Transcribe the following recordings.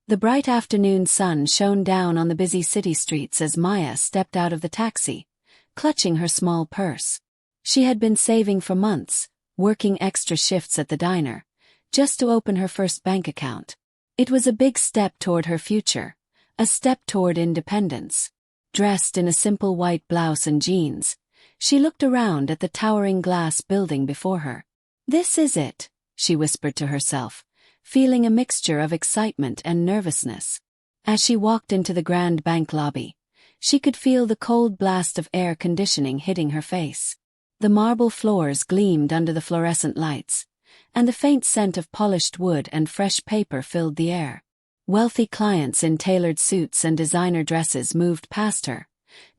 The bright afternoon sun shone down on the busy city streets as Maya stepped out of the taxi, clutching her small purse. She had been saving for months, working extra shifts at the diner, just to open her first bank account. It was a big step toward her future, a step toward independence. Dressed in a simple white blouse and jeans, she looked around at the towering glass building before her. "This is it," she whispered to herself, feeling a mixture of excitement and nervousness. As she walked into the grand bank lobby, she could feel the cold blast of air conditioning hitting her face. The marble floors gleamed under the fluorescent lights, and the faint scent of polished wood and fresh paper filled the air. Wealthy clients in tailored suits and designer dresses moved past her,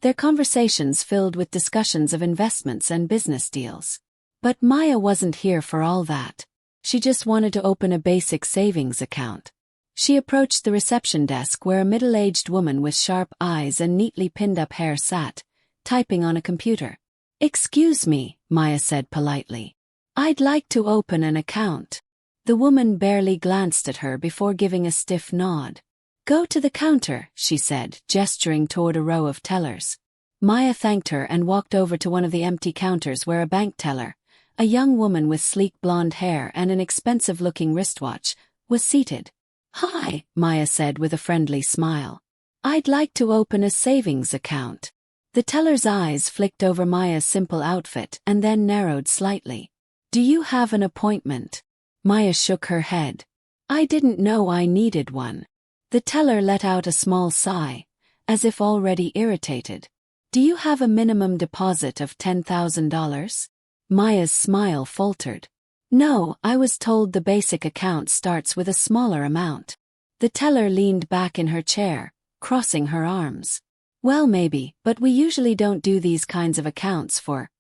their conversations filled with discussions of investments and business deals. But Maya wasn't here for all that. She just wanted to open a basic savings account. She approached the reception desk where a middle-aged woman with sharp eyes and neatly pinned-up hair sat, typing on a computer. "Excuse me," Maya said politely. "I'd like to open an account." The woman barely glanced at her before giving a stiff nod. "Go to the counter," she said, gesturing toward a row of tellers. Maya thanked her and walked over to one of the empty counters where a bank teller, a young woman with sleek blonde hair and an expensive-looking wristwatch, was seated. "Hi," Maya said with a friendly smile. "I'd like to open a savings account." The teller's eyes flicked over Maya's simple outfit and then narrowed slightly. "Do you have an appointment?" Maya shook her head. "I didn't know I needed one." The teller let out a small sigh, as if already irritated. "Do you have a minimum deposit of $10,000? Maya's smile faltered. "No, I was told the basic account starts with a smaller amount." The teller leaned back in her chair, crossing her arms. "Well, maybe, but we usually don't do these kinds of accounts for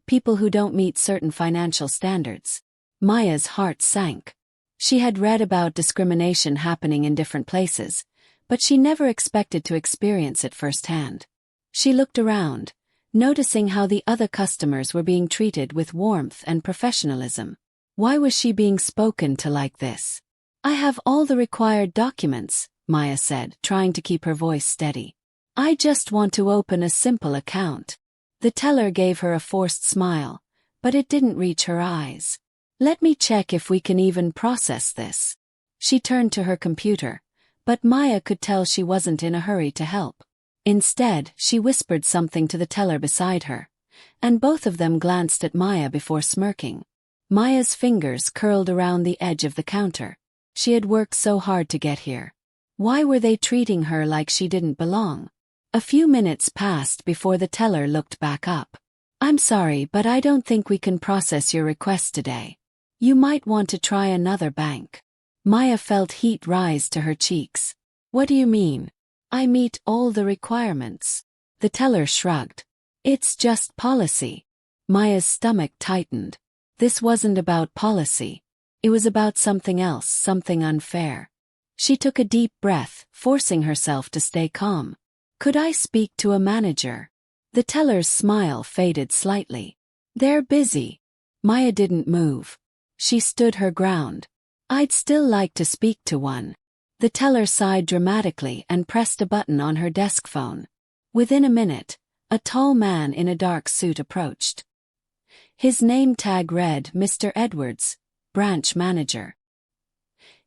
people who don't meet certain financial standards." Maya's heart sank. She had read about discrimination happening in different places, but she never expected to experience it firsthand. She looked around, noticing how the other customers were being treated with warmth and professionalism. Why was she being spoken to like this? "I have all the required documents," Maya said, trying to keep her voice steady. "I just want to open a simple account." The teller gave her a forced smile, but it didn't reach her eyes. "Let me check if we can even process this." She turned to her computer, but Maya could tell she wasn't in a hurry to help. Instead, she whispered something to the teller beside her, and both of them glanced at Maya before smirking. Maya's fingers curled around the edge of the counter. She had worked so hard to get here. Why were they treating her like she didn't belong? A few minutes passed before the teller looked back up. "I'm sorry, but I don't think we can process your request today. You might want to try another bank." Maya felt heat rise to her cheeks. "What do you mean? I meet all the requirements." The teller shrugged. "It's just policy." Maya's stomach tightened. This wasn't about policy. It was about something else, something unfair. She took a deep breath, forcing herself to stay calm. "Could I speak to a manager?" The teller's smile faded slightly. "They're busy." Maya didn't move. She stood her ground. "I'd still like to speak to one." The teller sighed dramatically and pressed a button on her desk phone. Within a minute, a tall man in a dark suit approached. His name tag read Mr. Edwards, branch manager.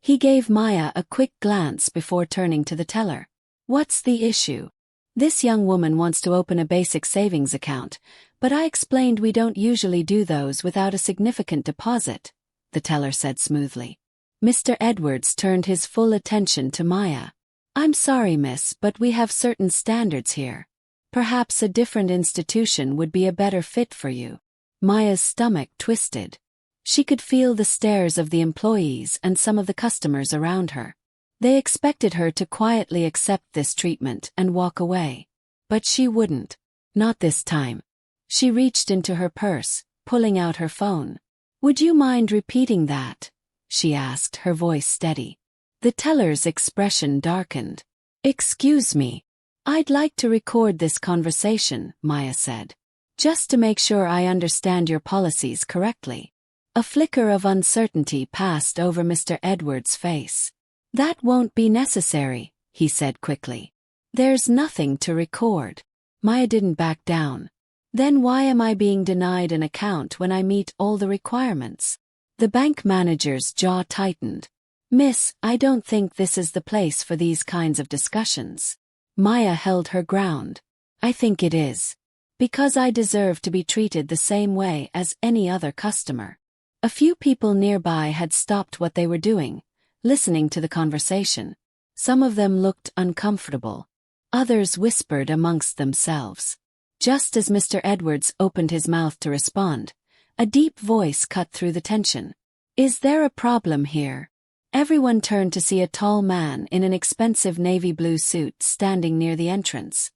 He gave Maya a quick glance before turning to the teller. "What's the issue?" "This young woman wants to open a basic savings account, but I explained we don't usually do those without a significant deposit," the teller said smoothly. Mr. Edwards turned his full attention to Maya. "I'm sorry, miss, but we have certain standards here. Perhaps a different institution would be a better fit for you." Maya's stomach twisted. She could feel the stares of the employees and some of the customers around her. They expected her to quietly accept this treatment and walk away. But she wouldn't. Not this time. She reached into her purse, pulling out her phone. "Would you mind repeating that?" she asked, her voice steady. The teller's expression darkened. "Excuse me. I'd like to record this conversation," Maya said. "Just to make sure I understand your policies correctly." A flicker of uncertainty passed over Mr. Edwards' face. That won't be necessary, he said quickly. There's nothing to record. Maya didn't back down. Then why am I being denied an account when I meet all the requirements? The bank manager's jaw tightened. Miss, I don't think this is the place for these kinds of discussions. Maya held her ground. I think it is. Because I deserve to be treated the same way as any other customer. A few people nearby had stopped what they were doing, listening to the conversation. Some of them looked uncomfortable. Others whispered amongst themselves. Just as Mr. Edwards opened his mouth to respond, a deep voice cut through the tension. Is there a problem here? Everyone turned to see a tall man in an expensive navy blue suit standing near the entrance.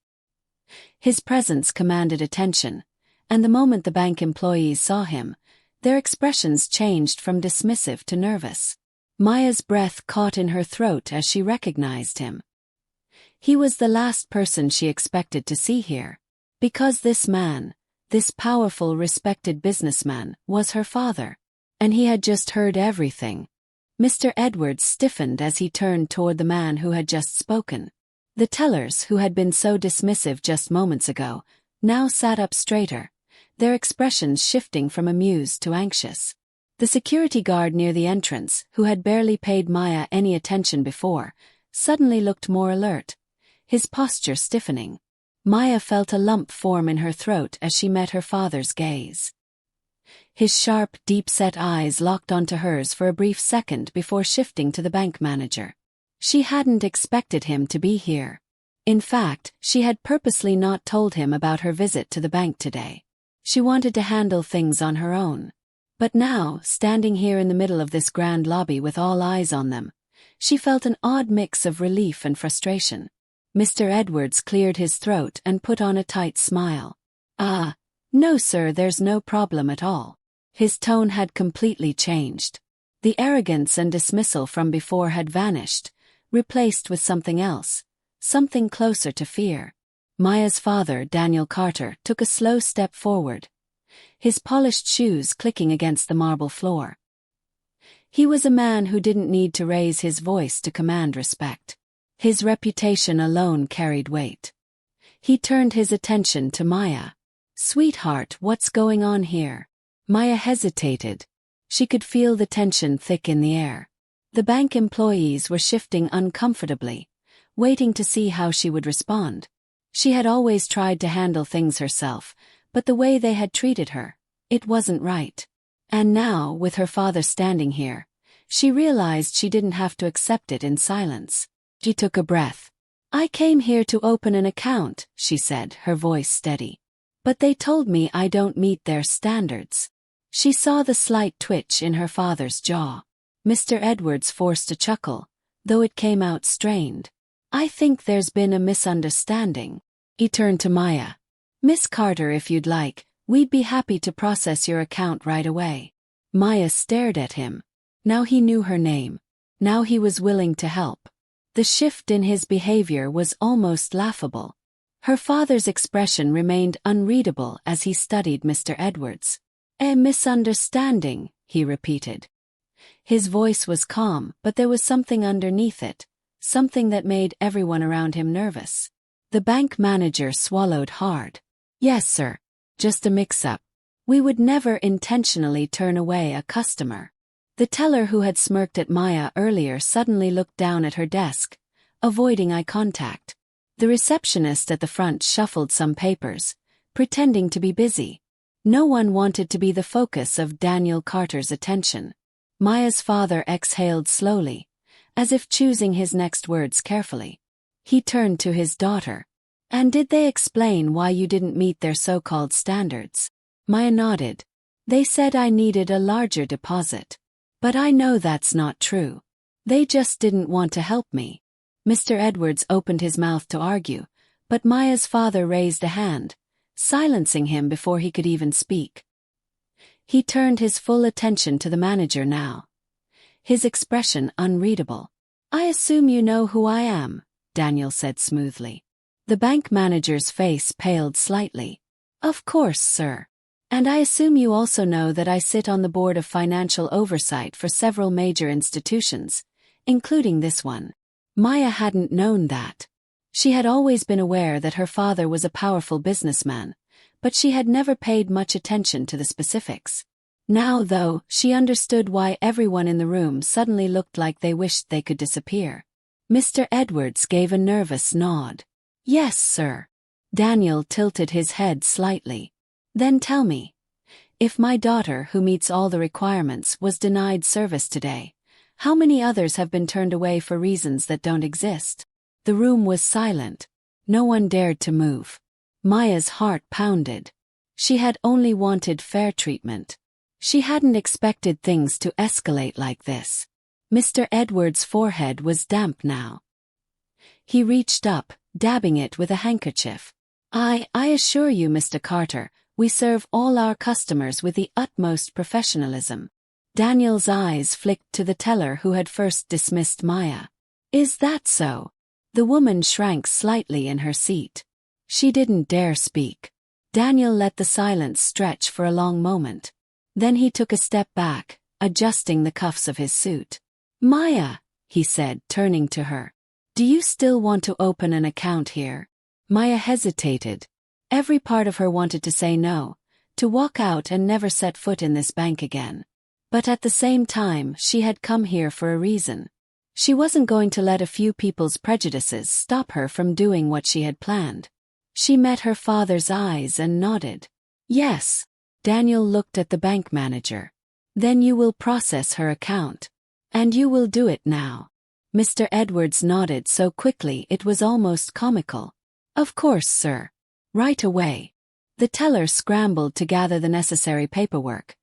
His presence commanded attention, and the moment the bank employees saw him, their expressions changed from dismissive to nervous. Maya's breath caught in her throat as she recognized him. He was the last person she expected to see here. Because this man, this powerful, respected businessman, was her father. And he had just heard everything. Mr. Edwards stiffened as he turned toward the man who had just spoken. The tellers, who had been so dismissive just moments ago, now sat up straighter, their expressions shifting from amused to anxious. The security guard near the entrance, who had barely paid Maya any attention before, suddenly looked more alert, his posture stiffening. Maya felt a lump form in her throat as she met her father's gaze. His sharp, deep-set eyes locked onto hers for a brief second before shifting to the bank manager. She hadn't expected him to be here. In fact, she had purposely not told him about her visit to the bank today. She wanted to handle things on her own. But now, standing here in the middle of this grand lobby with all eyes on them, she felt an odd mix of relief and frustration. Mr. Edwards cleared his throat and put on a tight smile. No sir, there's no problem at all. His tone had completely changed. The arrogance and dismissal from before had vanished, replaced with something else, something closer to fear. Maya's father, Daniel Carter, took a slow step forward, his polished shoes clicking against the marble floor. He was a man who didn't need to raise his voice to command respect. His reputation alone carried weight. He turned his attention to Maya. Sweetheart, what's going on here? Maya hesitated. She could feel the tension thick in the air. The bank employees were shifting uncomfortably, waiting to see how she would respond. She had always tried to handle things herself, but the way they had treated her, it wasn't right. And now, with her father standing here, she realized she didn't have to accept it in silence. She took a breath. I came here to open an account, she said, her voice steady. But they told me I don't meet their standards. She saw the slight twitch in her father's jaw. Mr. Edwards forced a chuckle, though it came out strained. I think there's been a misunderstanding. He turned to Maya. Miss Carter, if you'd like, we'd be happy to process your account right away. Maya stared at him. Now he knew her name. Now he was willing to help. The shift in his behavior was almost laughable. Her father's expression remained unreadable as he studied Mr. Edwards. A misunderstanding, he repeated. His voice was calm, but there was something underneath it, something that made everyone around him nervous. The bank manager swallowed hard. Yes, sir. Just a mix-up. We would never intentionally turn away a customer. The teller who had smirked at Maya earlier suddenly looked down at her desk, avoiding eye contact. The receptionist at the front shuffled some papers, pretending to be busy. No one wanted to be the focus of Daniel Carter's attention. Maya's father exhaled slowly, as if choosing his next words carefully. He turned to his daughter. And did they explain why you didn't meet their so-called standards? Maya nodded. They said I needed a larger deposit. But I know that's not true. They just didn't want to help me. Mr. Edwards opened his mouth to argue, but Maya's father raised a hand, silencing him before he could even speak. He turned his full attention to the manager now, his expression unreadable. I assume you know who I am, Daniel said smoothly. The bank manager's face paled slightly. Of course, sir. And I assume you also know that I sit on the board of financial oversight for several major institutions, including this one. Maya hadn't known that. She had always been aware that her father was a powerful businessman, but she had never paid much attention to the specifics. Now, though, she understood why everyone in the room suddenly looked like they wished they could disappear. Mr. Edwards gave a nervous nod. "Yes, sir." Daniel tilted his head slightly. "Then tell me, if my daughter, who meets all the requirements, was denied service today, how many others have been turned away for reasons that don't exist?" The room was silent. No one dared to move. Maya's heart pounded. She had only wanted fair treatment. She hadn't expected things to escalate like this. Mr. Edwards' forehead was damp now. He reached up, dabbing it with a handkerchief. I assure you, Mr. Carter, we serve all our customers with the utmost professionalism." Daniel's eyes flicked to the teller who had first dismissed Maya. "Is that so?" The woman shrank slightly in her seat. She didn't dare speak. Daniel let the silence stretch for a long moment. Then he took a step back, adjusting the cuffs of his suit. "Maya," he said, turning to her, "do you still want to open an account here?" Maya hesitated. Every part of her wanted to say no, to walk out and never set foot in this bank again. But at the same time, she had come here for a reason. She wasn't going to let a few people's prejudices stop her from doing what she had planned. She met her father's eyes and nodded. "Yes." Daniel looked at the bank manager. "Then you will process her account. And you will do it now." Mr. Edwards nodded so quickly it was almost comical. "Of course, sir. Right away." The teller scrambled to gather the necessary paperwork,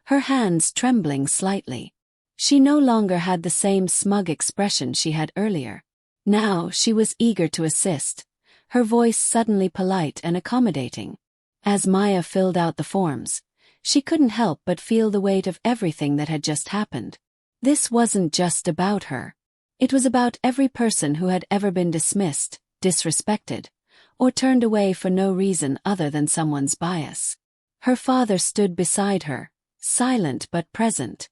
her hands trembling slightly. She no longer had the same smug expression she had earlier. Now she was eager to assist, her voice suddenly polite and accommodating. As Maya filled out the forms, she couldn't help but feel the weight of everything that had just happened. This wasn't just about her. It was about every person who had ever been dismissed, disrespected, or turned away for no reason other than someone's bias. Her father stood beside her, silent but present.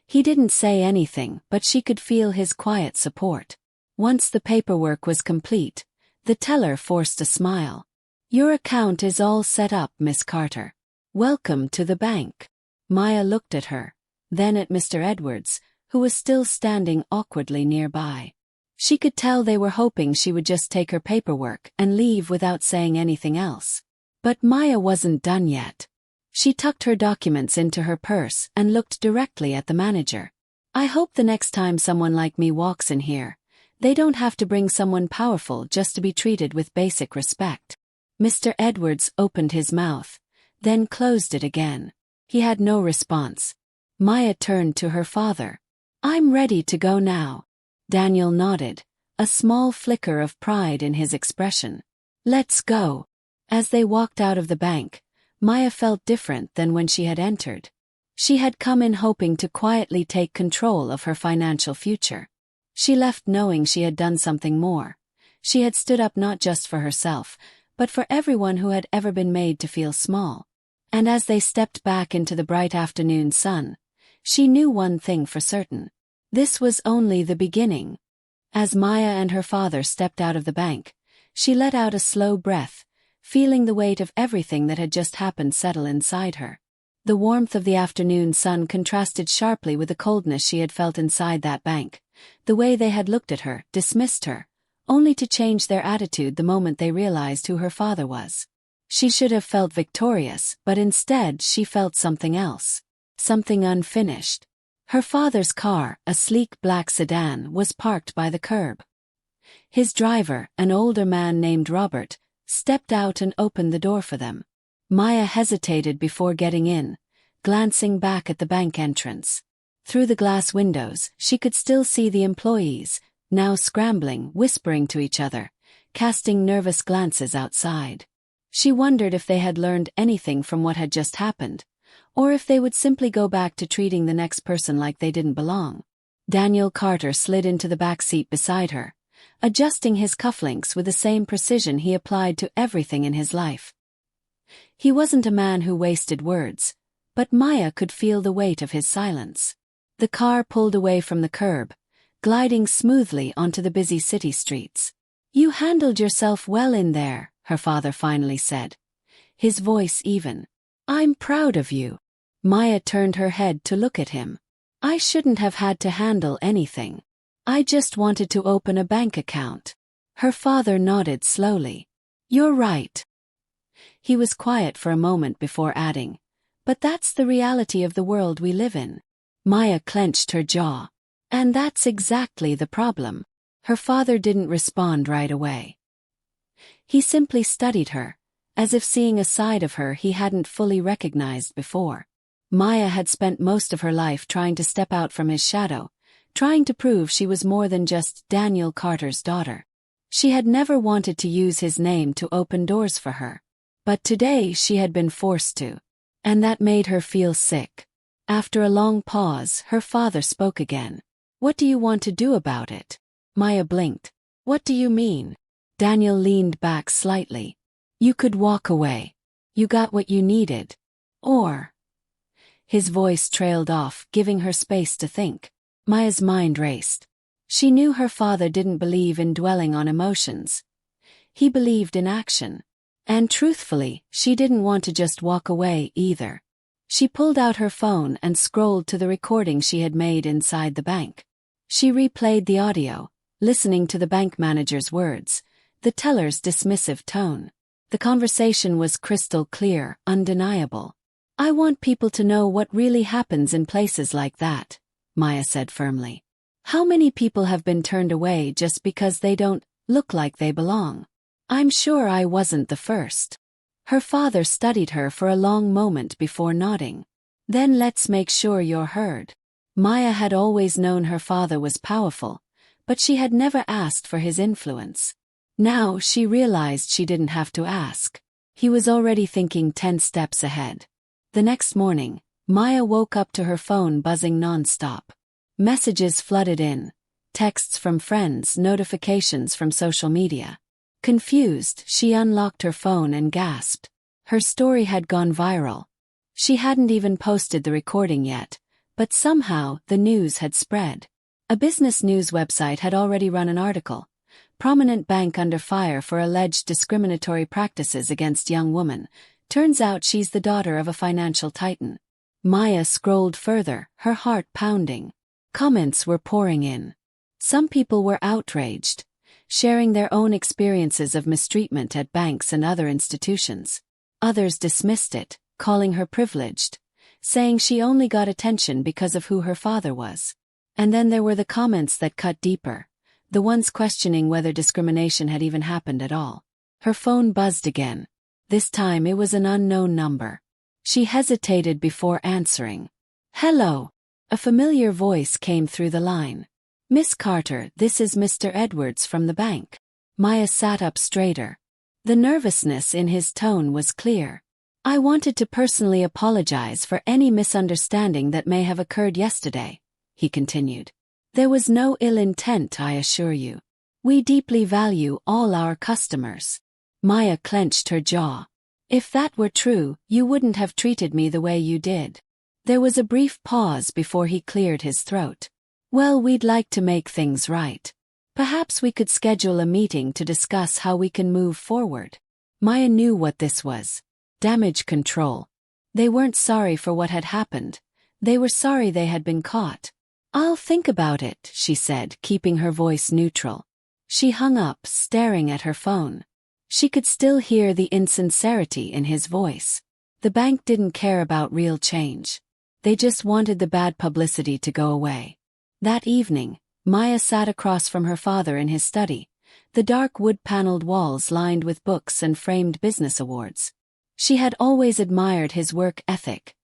He didn't say anything, but she could feel his quiet support. Once the paperwork was complete, the teller forced a smile. "Your account is all set up, Miss Carter. Welcome to the bank." Maya looked at her, then at Mr. Edwards, who was still standing awkwardly nearby. She could tell they were hoping she would just take her paperwork and leave without saying anything else. But Maya wasn't done yet. She tucked her documents into her purse and looked directly at the manager. "I hope the next time someone like me walks in here, they don't have to bring someone powerful just to be treated with basic respect." Mr. Edwards opened his mouth, then closed it again. He had no response. Maya turned to her father. "I'm ready to go now." Daniel nodded, a small flicker of pride in his expression. "Let's go." As they walked out of the bank, Maya felt different than when she had entered. She had come in hoping to quietly take control of her financial future. She left knowing she had done something more. She had stood up not just for herself, but for everyone who had ever been made to feel small. And as they stepped back into the bright afternoon sun, she knew one thing for certain. This was only the beginning. As Maya and her father stepped out of the bank, she let out a slow breath, feeling the weight of everything that had just happened settle inside her. The warmth of the afternoon sun contrasted sharply with the coldness she had felt inside that bank, the way they had looked at her, dismissed her, only to change their attitude the moment they realized who her father was. She should have felt victorious, but instead she felt something else. Something unfinished. Her father's car, a sleek black sedan, was parked by the curb. His driver, an older man named Robert, stepped out and opened the door for them. Maya hesitated before getting in, glancing back at the bank entrance. Through the glass windows, she could still see the employees, now scrambling, whispering to each other, casting nervous glances outside. She wondered if they had learned anything from what had just happened, or if they would simply go back to treating the next person like they didn't belong. Daniel Carter slid into the back seat beside her, adjusting his cufflinks with the same precision he applied to everything in his life. He wasn't a man who wasted words, but Maya could feel the weight of his silence. The car pulled away from the curb, gliding smoothly onto the busy city streets. "You handled yourself well in there," her father finally said, his voice even. "I'm proud of you." Maya turned her head to look at him. "I shouldn't have had to handle anything. I just wanted to open a bank account." Her father nodded slowly. "You're right." He was quiet for a moment before adding, "But that's the reality of the world we live in." Maya clenched her jaw. "And that's exactly the problem." Her father didn't respond right away. He simply studied her, as if seeing a side of her he hadn't fully recognized before. Maya had spent most of her life trying to step out from his shadow, trying to prove she was more than just Daniel Carter's daughter. She had never wanted to use his name to open doors for her. But today she had been forced to. And that made her feel sick. After a long pause, her father spoke again. "What do you want to do about it?" Maya blinked. "What do you mean?" Daniel leaned back slightly. "You could walk away. You got what you needed. Or..." His voice trailed off, giving her space to think. Maya's mind raced. She knew her father didn't believe in dwelling on emotions. He believed in action. And truthfully, she didn't want to just walk away either. She pulled out her phone and scrolled to the recording she had made inside the bank. She replayed the audio, listening to the bank manager's words, the teller's dismissive tone. The conversation was crystal clear, undeniable. "I want people to know what really happens in places like that," Maya said firmly. "How many people have been turned away just because they don't look like they belong? I'm sure I wasn't the first." Her father studied her for a long moment before nodding. "Then let's make sure you're heard." Maya had always known her father was powerful, but she had never asked for his influence. Now she realized she didn't have to ask. He was already thinking 10 steps ahead. The next morning, Maya woke up to her phone buzzing non-stop. Messages flooded in, texts from friends, notifications from social media. Confused, she unlocked her phone and gasped. Her story had gone viral. She hadn't even posted the recording yet, but somehow the news had spread. A business news website had already run an article. "Prominent bank under fire for alleged discriminatory practices against young woman. Turns out she's the daughter of a financial titan." Maya scrolled further, her heart pounding. Comments were pouring in. Some people were outraged, sharing their own experiences of mistreatment at banks and other institutions. Others dismissed it, calling her privileged, saying she only got attention because of who her father was. And then there were the comments that cut deeper, the ones questioning whether discrimination had even happened at all. Her phone buzzed again. This time it was an unknown number. She hesitated before answering. "Hello." A familiar voice came through the line. "Miss Carter, this is Mr. Edwards from the bank." Maya sat up straighter. The nervousness in his tone was clear. "I wanted to personally apologize for any misunderstanding that may have occurred yesterday," he continued. "There was no ill intent, I assure you. We deeply value all our customers." Maya clenched her jaw. "If that were true, you wouldn't have treated me the way you did." There was a brief pause before he cleared his throat. "Well, we'd like to make things right. Perhaps we could schedule a meeting to discuss how we can move forward." Maya knew what this was. Damage control. They weren't sorry for what had happened. They were sorry they had been caught. "I'll think about it," she said, keeping her voice neutral. She hung up, staring at her phone. She could still hear the insincerity in his voice. The bank didn't care about real change. They just wanted the bad publicity to go away. That evening, Maya sat across from her father in his study, the dark wood-paneled walls lined with books and framed business awards. She had always admired his work ethic,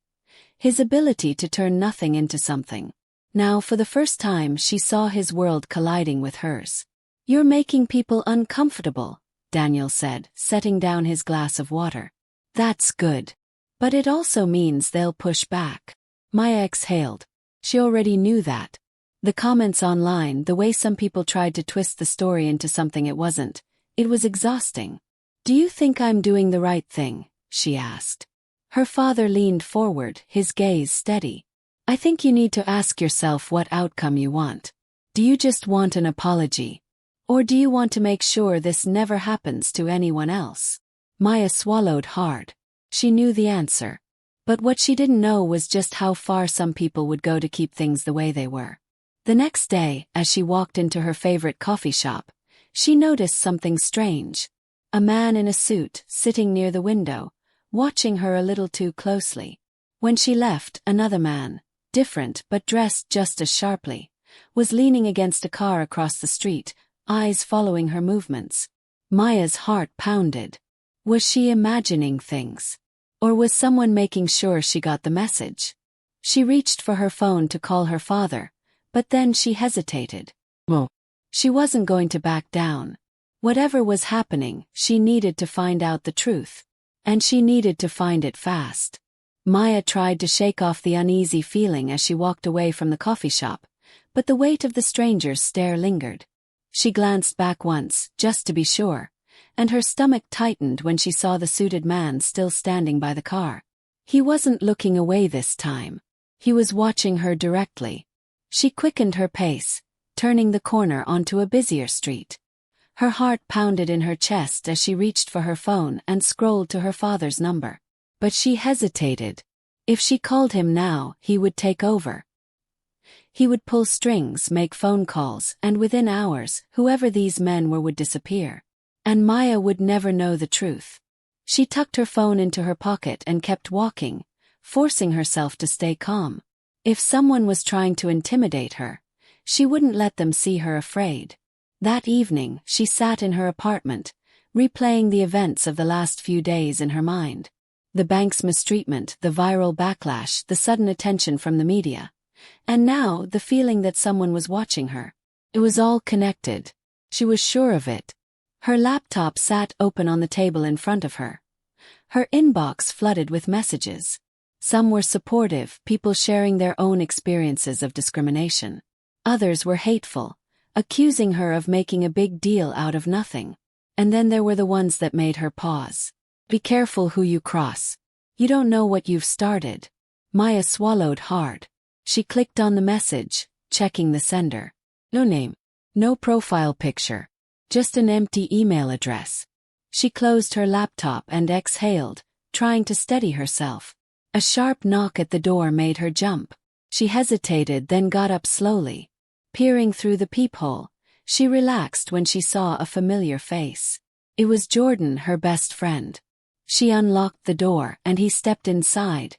his ability to turn nothing into something. Now, for the first time, she saw his world colliding with hers. "You're making people uncomfortable," Daniel said, setting down his glass of water. "That's good. But it also means they'll push back." Maya exhaled. She already knew that. The comments online, the way some people tried to twist the story into something it wasn't, it was exhausting. "Do you think I'm doing the right thing?" she asked. Her father leaned forward, his gaze steady. "I think you need to ask yourself what outcome you want. Do you just want an apology? Or do you want to make sure this never happens to anyone else? Maya swallowed hard. She knew the answer. But what she didn't know was just how far some people would go to keep things the way they were. The next day, as she walked into her favorite coffee shop, she noticed something strange. A man in a suit, sitting near the window, watching her a little too closely. When she left, another man, different but dressed just as sharply, was leaning against a car across the street, eyes following her movements. Maya's heart pounded. Was she imagining things? Or was someone making sure she got the message? She reached for her phone to call her father, but then she hesitated. Well, she wasn't going to back down. Whatever was happening, she needed to find out the truth. And she needed to find it fast. Maya tried to shake off the uneasy feeling as she walked away from the coffee shop, but the weight of the stranger's stare lingered. She glanced back once, just to be sure, and her stomach tightened when she saw the suited man still standing by the car. He wasn't looking away this time. He was watching her directly. She quickened her pace, turning the corner onto a busier street. Her heart pounded in her chest as she reached for her phone and scrolled to her father's number. But she hesitated. If she called him now, he would take over. He would pull strings, make phone calls, and within hours, whoever these men were would disappear. And Maya would never know the truth. She tucked her phone into her pocket and kept walking, forcing herself to stay calm. If someone was trying to intimidate her, she wouldn't let them see her afraid. That evening, she sat in her apartment, replaying the events of the last few days in her mind. The bank's mistreatment, the viral backlash, the sudden attention from the media. And now, the feeling that someone was watching her. It was all connected. She was sure of it. Her laptop sat open on the table in front of her. Her inbox flooded with messages. Some were supportive, people sharing their own experiences of discrimination. Others were hateful, accusing her of making a big deal out of nothing. And then there were the ones that made her pause. Be careful who you cross. You don't know what you've started. Maya swallowed hard. She clicked on the message, checking the sender. No name. No profile picture. Just an empty email address. She closed her laptop and exhaled, trying to steady herself. A sharp knock at the door made her jump. She hesitated, then got up slowly. Peering through the peephole, she relaxed when she saw a familiar face. It was Jordan, her best friend. She unlocked the door and he stepped inside.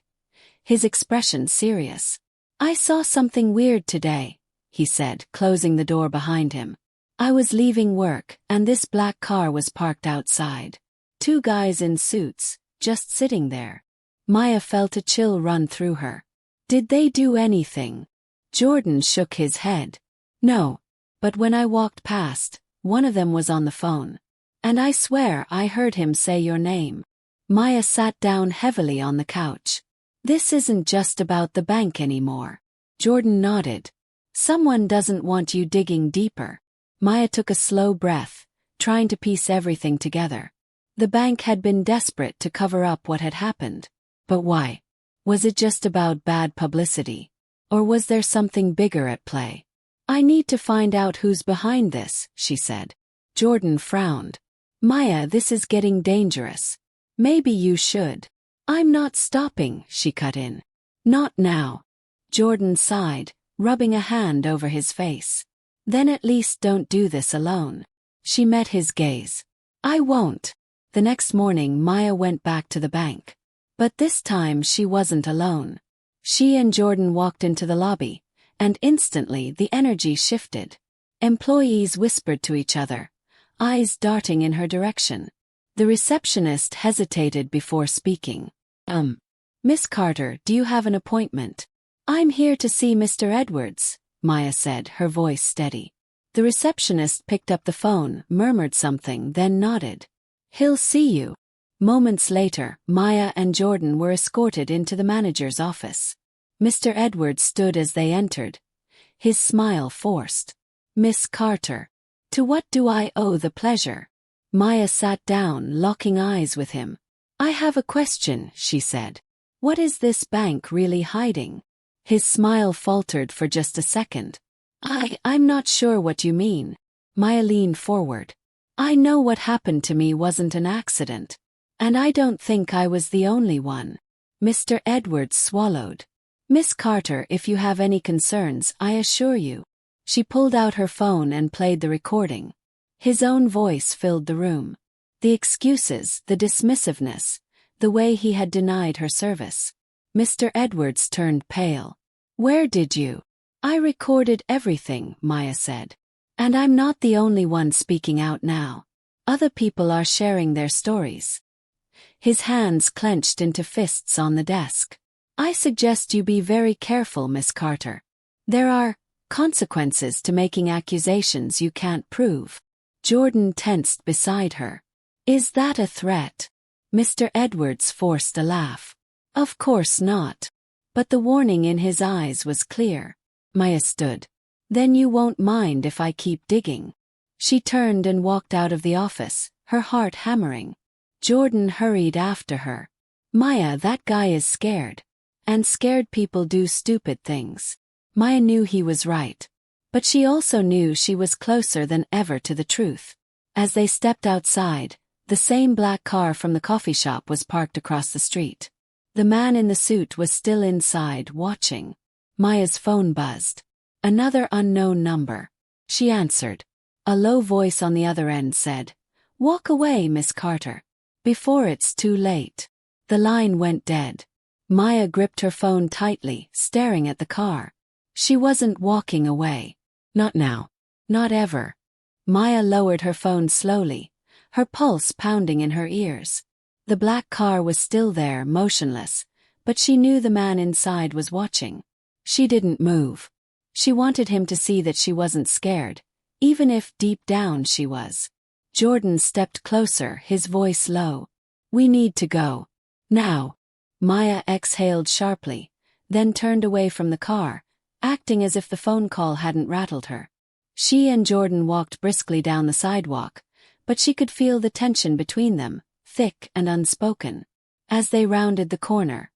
His expression serious. I saw something weird today, he said, closing the door behind him. I was leaving work, and this black car was parked outside. 2 guys in suits, just sitting there. Maya felt a chill run through her. Did they do anything? Jordan shook his head. No. But when I walked past, one of them was on the phone. And I swear I heard him say your name. Maya sat down heavily on the couch. This isn't just about the bank anymore. Jordan nodded. Someone doesn't want you digging deeper. Maya took a slow breath, trying to piece everything together. The bank had been desperate to cover up what had happened. But why? Was it just about bad publicity? Or was there something bigger at play? I need to find out who's behind this, she said. Jordan frowned. Maya, this is getting dangerous. Maybe you should. I'm not stopping, she cut in. Not now. Jordan sighed, rubbing a hand over his face. Then at least don't do this alone. She met his gaze. I won't. The next morning Maya went back to the bank. But this time she wasn't alone. She and Jordan walked into the lobby, and instantly the energy shifted. Employees whispered to each other, eyes darting in her direction. The receptionist hesitated before speaking. Miss Carter, do you have an appointment? I'm here to see Mr. Edwards, Maya said, her voice steady. The receptionist picked up the phone, murmured something, then nodded. He'll see you. Moments later, Maya and Jordan were escorted into the manager's office. Mr. Edwards stood as they entered, his smile forced. Miss Carter. To what do I owe the pleasure? Maya sat down, locking eyes with him. I have a question, she said. What is this bank really hiding? His smile faltered for just a second. I'm not sure what you mean. Maya leaned forward. I know what happened to me wasn't an accident. And I don't think I was the only one. Mr. Edwards swallowed. Miss Carter, if you have any concerns, I assure you. She pulled out her phone and played the recording. His own voice filled the room. The excuses, the dismissiveness, the way he had denied her service. Mr. Edwards turned pale. Where did you? I recorded everything, Maya said. And I'm not the only one speaking out now. Other people are sharing their stories. His hands clenched into fists on the desk. I suggest you be very careful, Miss Carter. There are consequences to making accusations you can't prove. Jordan tensed beside her. Is that a threat? Mr. Edwards forced a laugh. Of course not. But the warning in his eyes was clear. Maya stood. Then you won't mind if I keep digging. She turned and walked out of the office, her heart hammering. Jordan hurried after her. Maya, that guy is scared. And scared people do stupid things. Maya knew he was right. But she also knew she was closer than ever to the truth. As they stepped outside, the same black car from the coffee shop was parked across the street. The man in the suit was still inside, watching. Maya's phone buzzed. Another unknown number. She answered. A low voice on the other end said, "Walk away, Miss Carter. Before it's too late." The line went dead. Maya gripped her phone tightly, staring at the car. She wasn't walking away. Not now. Not ever. Maya lowered her phone slowly, her pulse pounding in her ears. The black car was still there, motionless, but she knew the man inside was watching. She didn't move. She wanted him to see that she wasn't scared, even if deep down she was. Jordan stepped closer, his voice low. We need to go. Now. Maya exhaled sharply, then turned away from the car, acting as if the phone call hadn't rattled her. She and Jordan walked briskly down the sidewalk, but she could feel the tension between them, thick and unspoken. As they rounded the corner,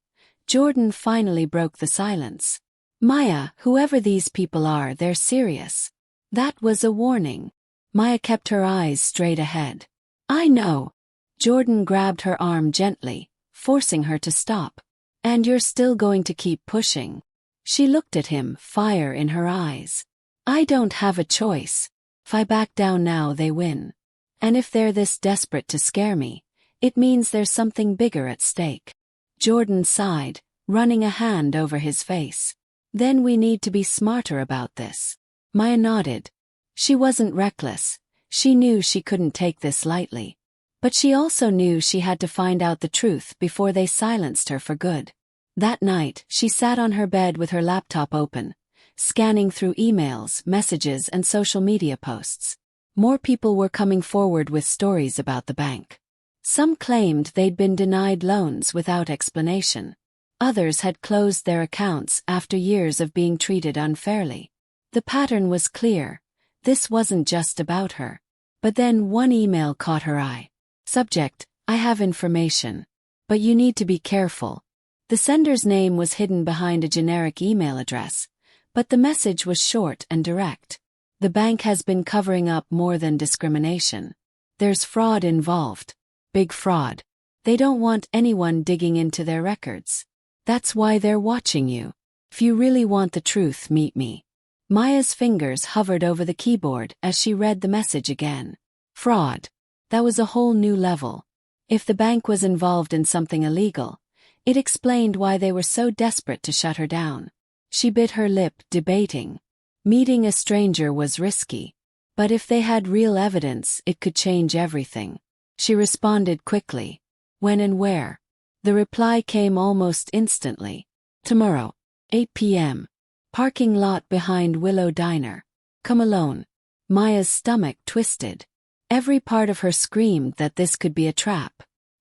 Jordan finally broke the silence. Maya, whoever these people are, they're serious. That was a warning. Maya kept her eyes straight ahead. I know. Jordan grabbed her arm gently, forcing her to stop. And you're still going to keep pushing. She looked at him, fire in her eyes. I don't have a choice. If I back down now, they win. And if they're this desperate to scare me, it means there's something bigger at stake. Jordan sighed, running a hand over his face. Then we need to be smarter about this. Maya nodded. She wasn't reckless. She knew she couldn't take this lightly. But she also knew she had to find out the truth before they silenced her for good. That night, she sat on her bed with her laptop open, scanning through emails, messages, and social media posts. More people were coming forward with stories about the bank. Some claimed they'd been denied loans without explanation. Others had closed their accounts after years of being treated unfairly. The pattern was clear. This wasn't just about her. But then one email caught her eye. Subject, I have information. But you need to be careful. The sender's name was hidden behind a generic email address, but the message was short and direct. The bank has been covering up more than discrimination. There's fraud involved. Big fraud. They don't want anyone digging into their records. That's why they're watching you. If you really want the truth, meet me. Maya's fingers hovered over the keyboard as she read the message again. Fraud. That was a whole new level. If the bank was involved in something illegal, it explained why they were so desperate to shut her down. She bit her lip, debating. Meeting a stranger was risky. But if they had real evidence, it could change everything. She responded quickly. When and where? The reply came almost instantly. Tomorrow, 8 p.m. Parking lot behind Willow Diner. Come alone. Maya's stomach twisted. Every part of her screamed that this could be a trap.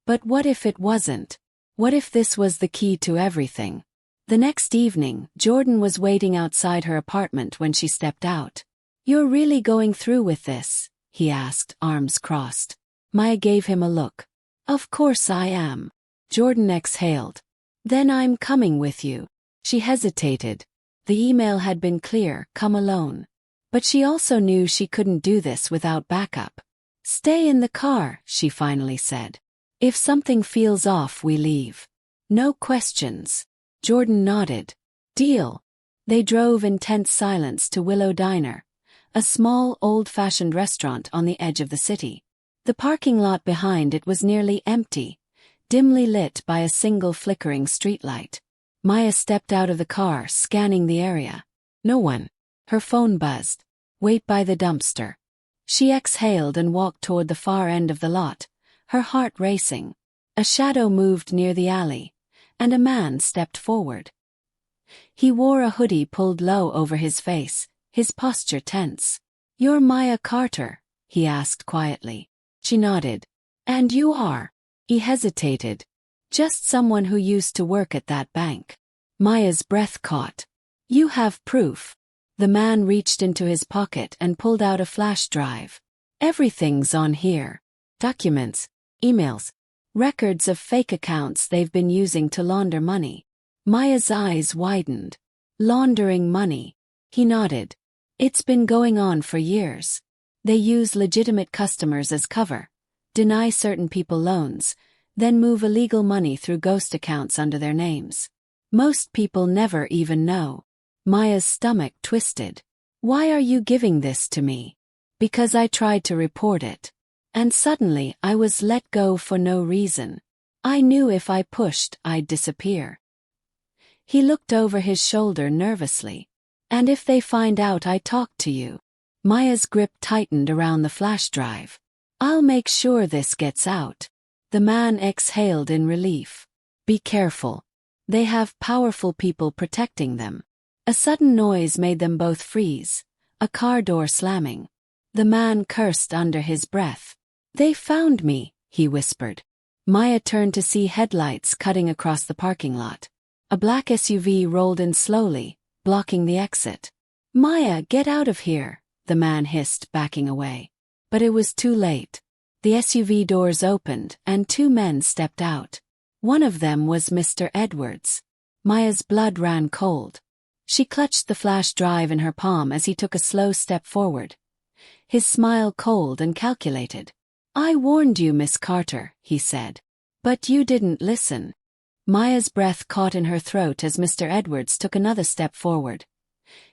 But what if it wasn't? What if this was the key to everything? The next evening, Jordan was waiting outside her apartment when she stepped out. You're really going through with this? He asked, arms crossed. Maya gave him a look. Of course I am. Jordan exhaled. Then I'm coming with you. She hesitated. The email had been clear, come alone. But she also knew she couldn't do this without backup. "Stay in the car," she finally said. "If something feels off, we leave. No questions." Jordan nodded. "Deal." They drove in tense silence to Willow Diner, a small, old-fashioned restaurant on the edge of the city. The parking lot behind it was nearly empty, dimly lit by a single flickering streetlight. Maya stepped out of the car, scanning the area. No one. Her phone buzzed. "Wait by the dumpster." She exhaled and walked toward the far end of the lot, her heart racing. A shadow moved near the alley, and a man stepped forward. He wore a hoodie pulled low over his face, his posture tense. "You're Maya Carter?" he asked quietly. She nodded. "And you are?" He hesitated. "Just someone who used to work at that bank." Maya's breath caught. "You have proof." The man reached into his pocket and pulled out a flash drive. "Everything's on here. Documents, emails, records of fake accounts they've been using to launder money." Maya's eyes widened. "Laundering money?" He nodded. "It's been going on for years. They use legitimate customers as cover, deny certain people loans, then move illegal money through ghost accounts under their names. Most people never even know." Maya's stomach twisted. "Why are you giving this to me?" "Because I tried to report it. And suddenly I was let go for no reason. I knew if I pushed, I'd disappear." He looked over his shoulder nervously. "And if they find out I talked to you?" Maya's grip tightened around the flash drive. "I'll make sure this gets out." The man exhaled in relief. "Be careful. They have powerful people protecting them." A sudden noise made them both freeze, a car door slamming. The man cursed under his breath. "They found me," he whispered. Maya turned to see headlights cutting across the parking lot. A black SUV rolled in slowly, blocking the exit. "Maya, get out of here," the man hissed, backing away. But it was too late. The SUV doors opened and two men stepped out. One of them was Mr. Edwards. Maya's blood ran cold. She clutched the flash drive in her palm as he took a slow step forward. His smile cold and calculated. "I warned you, Miss Carter," he said. "But you didn't listen." Maya's breath caught in her throat as Mr. Edwards took another step forward.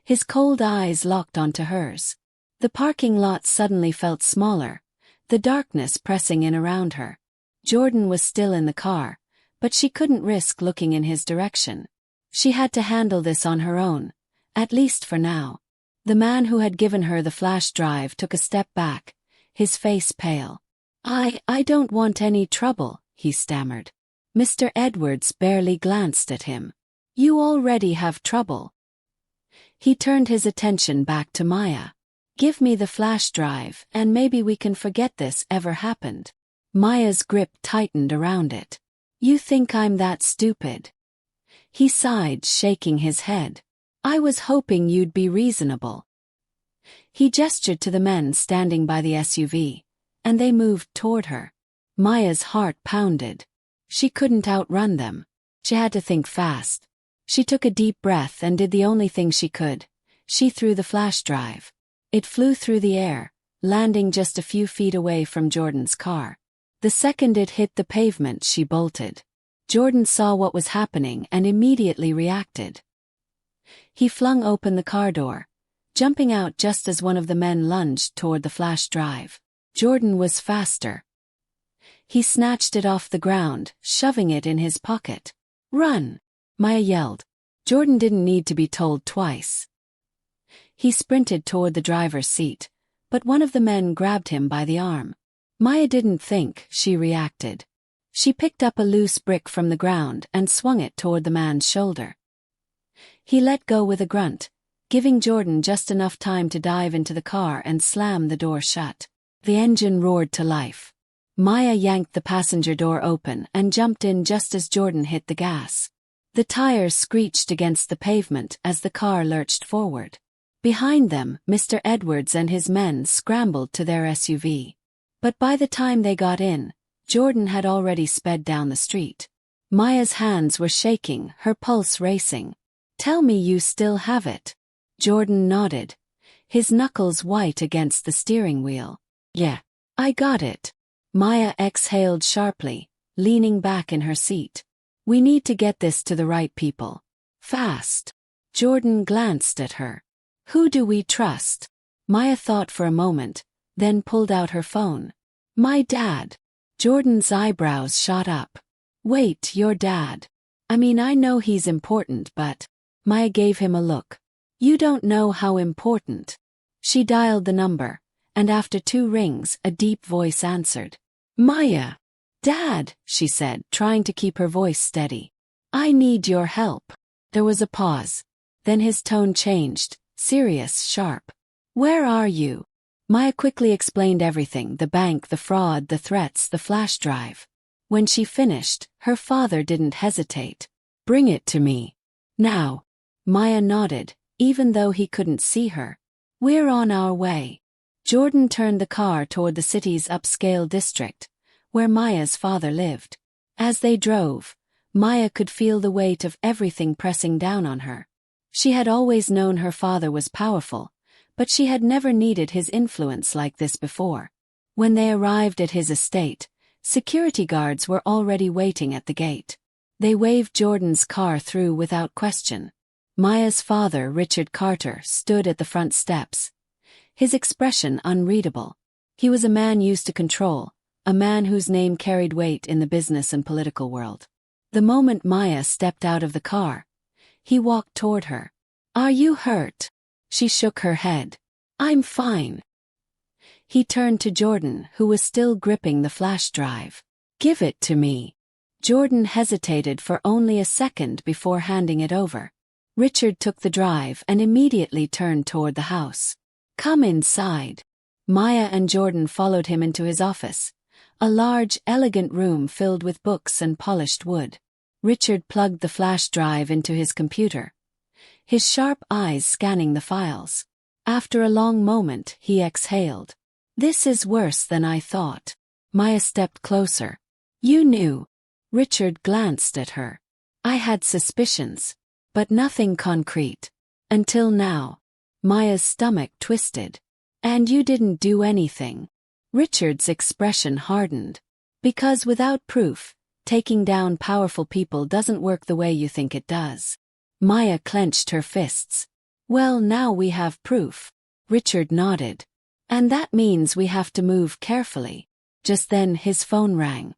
His cold eyes locked onto hers. The parking lot suddenly felt smaller, the darkness pressing in around her. Jordan was still in the car, but she couldn't risk looking in his direction. She had to handle this on her own, at least for now. The man who had given her the flash drive took a step back, his face pale. I don't want any trouble," he stammered. Mr. Edwards barely glanced at him. "You already have trouble." He turned his attention back to Maya. "Give me the flash drive and maybe we can forget this ever happened." Maya's grip tightened around it. "You think I'm that stupid?" He sighed, shaking his head. "I was hoping you'd be reasonable." He gestured to the men standing by the SUV, and they moved toward her. Maya's heart pounded. She couldn't outrun them. She had to think fast. She took a deep breath and did the only thing she could. She threw the flash drive. It flew through the air, landing just a few feet away from Jordan's car. The second it hit the pavement, she bolted. Jordan saw what was happening and immediately reacted. He flung open the car door, jumping out just as one of the men lunged toward the flash drive. Jordan was faster. He snatched it off the ground, shoving it in his pocket. "Run!" Maya yelled. Jordan didn't need to be told twice. He sprinted toward the driver's seat, but one of the men grabbed him by the arm. Maya didn't think, she reacted. She picked up a loose brick from the ground and swung it toward the man's shoulder. He let go with a grunt, giving Jordan just enough time to dive into the car and slam the door shut. The engine roared to life. Maya yanked the passenger door open and jumped in just as Jordan hit the gas. The tires screeched against the pavement as the car lurched forward. Behind them, Mr. Edwards and his men scrambled to their SUV. But by the time they got in, Jordan had already sped down the street. Maya's hands were shaking, her pulse racing. "Tell me you still have it." Jordan nodded. his knuckles white against the steering wheel. Yeah, I got it. Maya exhaled sharply, leaning back in her seat. We need to get this to the right people. Fast. Jordan glanced at her. Who do we trust? Maya thought for a moment, then pulled out her phone. My dad. Jordan's eyebrows shot up. Wait, your dad? I mean, I know he's important, but... Maya gave him a look. You don't know how important. She dialed the number, and after 2 rings, a deep voice answered. Maya. Dad, she said, trying to keep her voice steady. I need your help. There was a pause. Then his tone changed, serious, sharp. Where are you? Maya quickly explained everything, the bank, the fraud, the threats, the flash drive. When she finished, her father didn't hesitate. Bring it to me. Now. Maya nodded, even though he couldn't see her. We're on our way. Jordan turned the car toward the city's upscale district, where Maya's father lived. As they drove, Maya could feel the weight of everything pressing down on her. She had always known her father was powerful, but she had never needed his influence like this before. When they arrived at his estate, security guards were already waiting at the gate. They waved Jordan's car through without question. Maya's father, Richard Carter, stood at the front steps, his expression unreadable. He was a man used to control, a man whose name carried weight in the business and political world. The moment Maya stepped out of the car, he walked toward her. Are you hurt? She shook her head. I'm fine. He turned to Jordan, who was still gripping the flash drive. Give it to me. Jordan hesitated for only a second before handing it over. Richard took the drive and immediately turned toward the house. Come inside. Maya and Jordan followed him into his office, a large, elegant room filled with books and polished wood. Richard plugged the flash drive into his computer, his sharp eyes scanning the files. After a long moment, he exhaled. This is worse than I thought. Maya stepped closer. You knew. Richard glanced at her. I had suspicions, but nothing concrete. Until now. Maya's stomach twisted. And you didn't do anything. Richard's expression hardened. Because without proof, taking down powerful people doesn't work the way you think it does. Maya clenched her fists. Well, now we have proof. Richard nodded. And that means we have to move carefully. Just then his phone rang.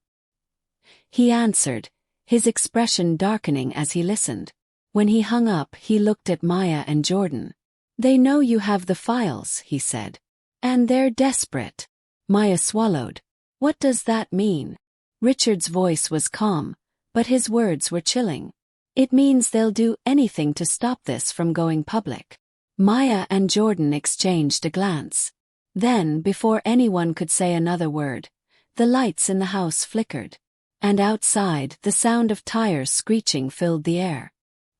He answered, his expression darkening as he listened. When he hung up, he looked at Maya and Jordan. They know you have the files, he said. And they're desperate. Maya swallowed. What does that mean? Richard's voice was calm, but his words were chilling. It means they'll do anything to stop this from going public. Maya and Jordan exchanged a glance. Then, before anyone could say another word, the lights in the house flickered. And outside, the sound of tires screeching filled the air.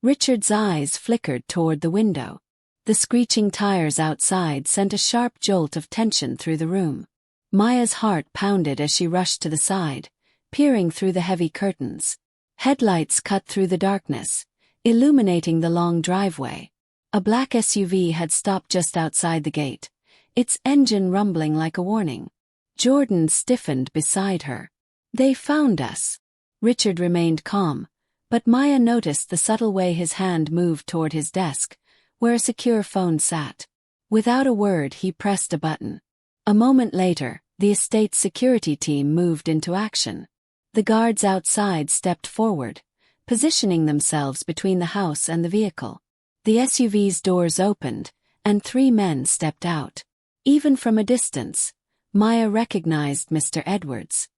Richard's eyes flickered toward the window. The screeching tires outside sent a sharp jolt of tension through the room. Maya's heart pounded as she rushed to the side, peering through the heavy curtains. Headlights cut through the darkness, illuminating the long driveway. A black SUV had stopped just outside the gate, its engine rumbling like a warning. Jordan stiffened beside her. They found us. Richard remained calm, but Maya noticed the subtle way his hand moved toward his desk, where a secure phone sat. Without a word, he pressed a button. A moment later, the estate's security team moved into action. The guards outside stepped forward, positioning themselves between the house and the vehicle. The SUV's doors opened, and 3 men stepped out. Even from a distance, Maya recognized Mr. Edwards.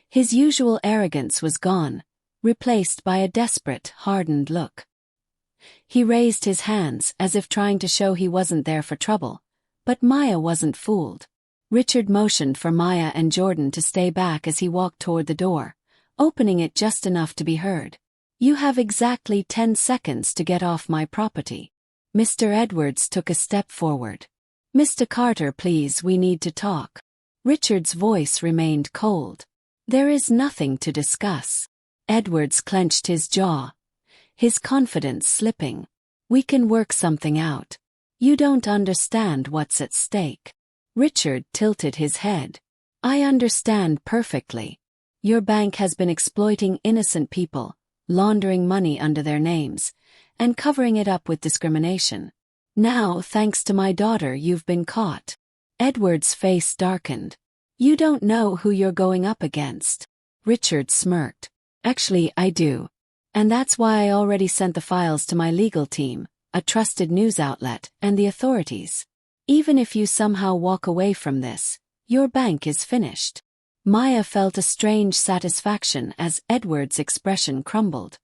His usual arrogance was gone, replaced by a desperate, hardened look. He raised his hands as if trying to show he wasn't there for trouble, but Maya wasn't fooled. Richard motioned for Maya and Jordan to stay back as he walked toward the door, opening it just enough to be heard. You have exactly 10 seconds to get off my property. Mr. Edwards took a step forward. Mr. Carter, please, we need to talk. Richard's voice remained cold. There is nothing to discuss. Edwards clenched his jaw, his confidence slipping. We can work something out. You don't understand what's at stake. Richard tilted his head. I understand perfectly. Your bank has been exploiting innocent people, laundering money under their names, and covering it up with discrimination. Now, thanks to my daughter, you've been caught. Edward's face darkened. You don't know who you're going up against. Richard smirked. Actually, I do. And that's why I already sent the files to my legal team, a trusted news outlet, and the authorities. Even if you somehow walk away from this, your bank is finished. Maya felt a strange satisfaction as Edward's expression crumbled.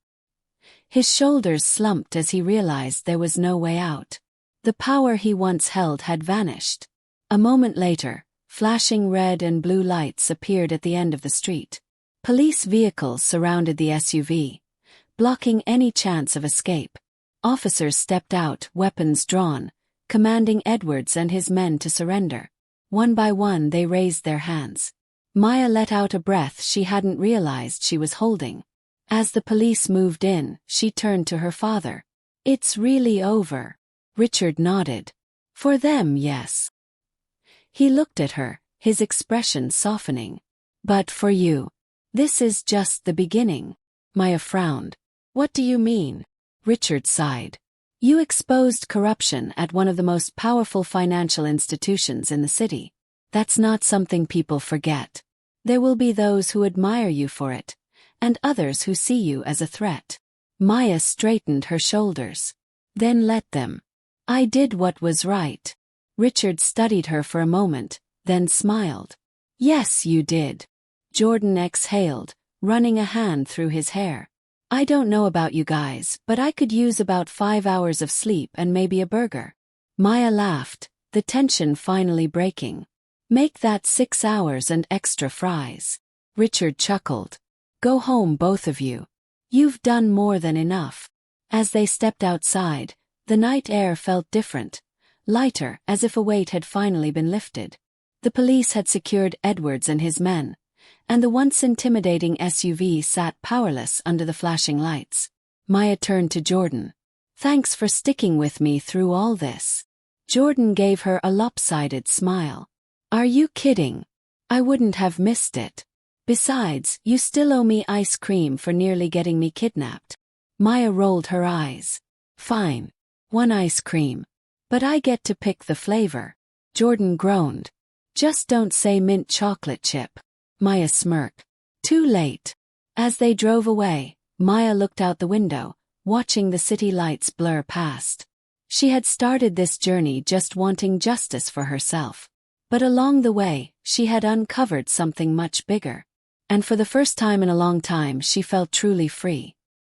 His shoulders slumped as he realized there was no way out. The power he once held had vanished. A moment later, flashing red and blue lights appeared at the end of the street. Police vehicles surrounded the SUV, blocking any chance of escape. Officers stepped out, weapons drawn, commanding Edwards and his men to surrender. One by one they raised their hands. Maya let out a breath she hadn't realized she was holding. As the police moved in, she turned to her father. It's really over. Richard nodded. For them, yes. He looked at her, his expression softening. But for you, this is just the beginning. Maya frowned. What do you mean? Richard sighed. You exposed corruption at one of the most powerful financial institutions in the city. That's not something people forget. There will be those who admire you for it, and others who see you as a threat. Maya straightened her shoulders. Then let them. I did what was right. Richard studied her for a moment, then smiled. Yes, you did. Jordan exhaled, running a hand through his hair. I don't know about you guys, but I could use about 5 hours of sleep and maybe a burger. Maya laughed, the tension finally breaking. Make that 6 hours and extra fries. Richard chuckled. Go home, both of you. You've done more than enough. As they stepped outside, the night air felt different, lighter, as if a weight had finally been lifted. The police had secured Edwards and his men, and the once intimidating SUV sat powerless under the flashing lights. Maya turned to Jordan. Thanks for sticking with me through all this. Jordan gave her a lopsided smile. Are you kidding? I wouldn't have missed it. Besides, you still owe me ice cream for nearly getting me kidnapped. Maya rolled her eyes. Fine. 1 ice cream. But I get to pick the flavor. Jordan groaned. Just don't say mint chocolate chip. Maya smirked. Too late. As they drove away, Maya looked out the window, watching the city lights blur past. She had started this journey just wanting justice for herself. But along the way, she had uncovered something much bigger. And for the first time in a long time, she felt truly free.